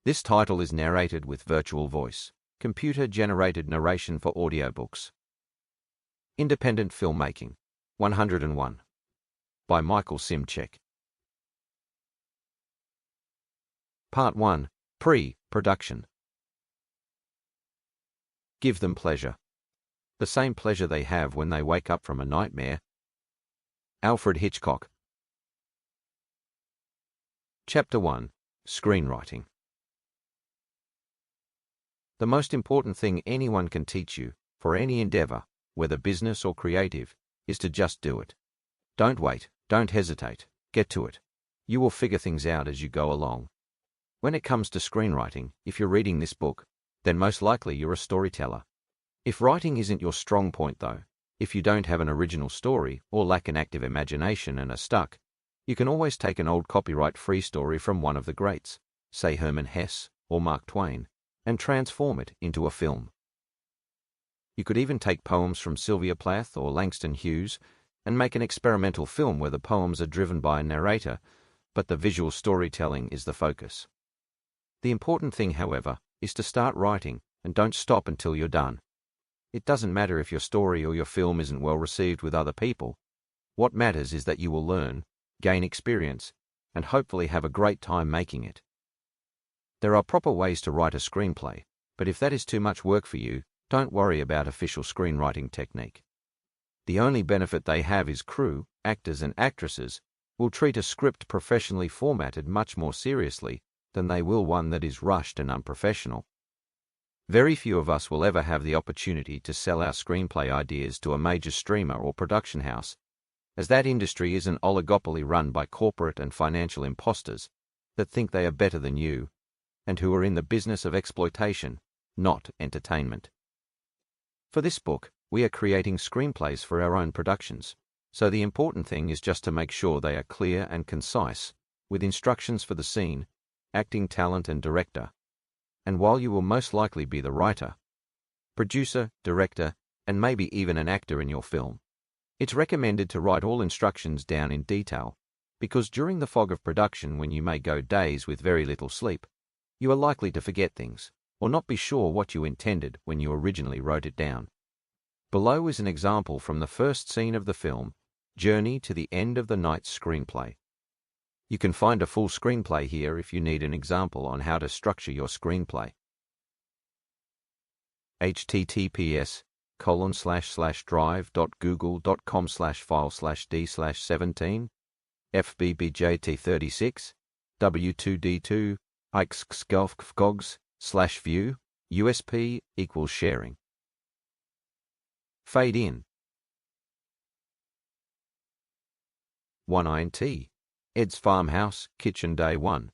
This title is narrated with virtual voice, computer-generated narration for audiobooks. Independent Filmmaking, 101, by Michael Szymczyk. Part 1. Pre-production. Give them pleasure. The same pleasure they have when they wake up from a nightmare. Alfred Hitchcock. Chapter 1. Screenwriting. The most important thing anyone can teach you, for any endeavor, whether business or creative, is to just do it. Don't wait, don't hesitate, get to it. You will figure things out as you go along. When it comes to screenwriting, if you're reading this book, then most likely you're a storyteller. If writing isn't your strong point though, if you don't have an original story or lack an active imagination and are stuck, you can always take an old copyright-free story from one of the greats, say Herman Hesse or Mark Twain, and transform it into a film. You could even take poems from Sylvia Plath or Langston Hughes and make an experimental film where the poems are driven by a narrator, but the visual storytelling is the focus. The important thing, however, is to start writing and don't stop until you're done. It doesn't matter if your story or your film isn't well received with other people. What matters is that you will learn, gain experience, and hopefully have a great time making it. There are proper ways to write a screenplay, but if that is too much work for you, don't worry about official screenwriting technique. The only benefit they have is crew, actors and actresses, will treat a script professionally formatted much more seriously than they will one that is rushed and unprofessional. Very few of us will ever have the opportunity to sell our screenplay ideas to a major streamer or production house, as that industry is an oligopoly run by corporate and financial imposters that think they are better than you, and who are in the business of exploitation, not entertainment. For this book, we are creating screenplays for our own productions, so the important thing is just to make sure they are clear and concise, with instructions for the scene, acting talent and director, and while you will most likely be the writer, producer, director, and maybe even an actor in your film, it's recommended to write all instructions down in detail, because during the fog of production when you may go days with very little sleep, you are likely to forget things, or not be sure what you intended when you originally wrote it down. Below is an example from the first scene of the film, Journey to the End of the Night screenplay. You can find a full screenplay here if you need an example on how to structure your screenplay. https://drive.google.com/file/d/17 fbbjt36 w2d2 ixxgolfgogs/view USP = sharing. Fade in. 1 INT. Ed's farmhouse, kitchen day 1.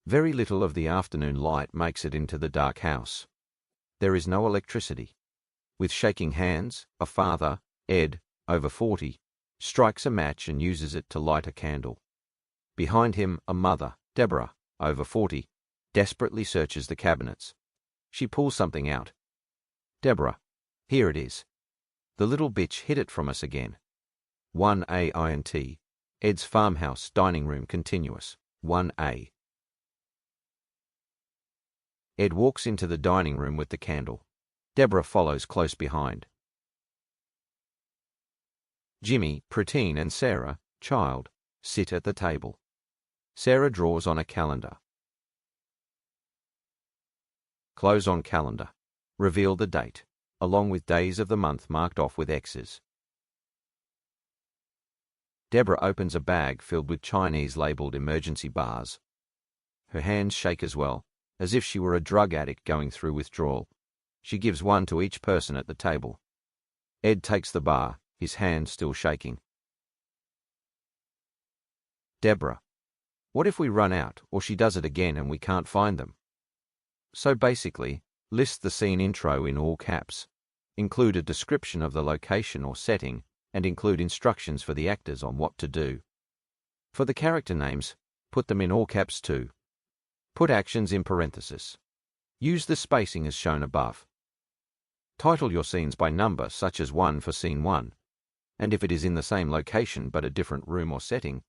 Very little of the afternoon light makes it into the dark house. There is no electricity. With shaking hands, a father, Ed, over 40, strikes a match and uses it to light a candle. Behind him, a mother, Deborah, over 40, desperately searches the cabinets. She pulls something out. Deborah, here it is. The little bitch hid it from us again. 1A INT. Ed's farmhouse, dining room, continuous. 1A. Ed walks into the dining room with the candle. Deborah follows close behind. Jimmy, preteen, and Sarah, child, sit at the table. Sarah draws on a calendar. Close on calendar. Reveal the date, along with days of the month marked off with X's. Deborah opens a bag filled with Chinese-labeled emergency bars. Her hands shake as well, as if she were a drug addict going through withdrawal. She gives one to each person at the table. Ed takes the bar, his hand still shaking. Deborah, what if we run out, or she does it again and we can't find them? So basically, list the scene intro in all caps. Include a description of the location or setting, and include instructions for the actors on what to do. For the character names, put them in all caps too. Put actions in parentheses. Use the spacing as shown above. Title your scenes by number, such as 1 for scene 1, and if it is in the same location but a different room or setting,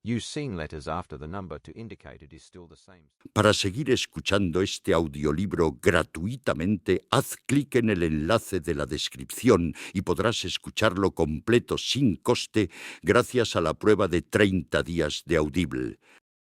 Use seen letters after the number to indicate it is still the same. Para seguir escuchando este audiolibro gratuitamente, haz clic en el enlace de la descripción y podrás escucharlo completo sin coste gracias a la prueba de 30 días de Audible.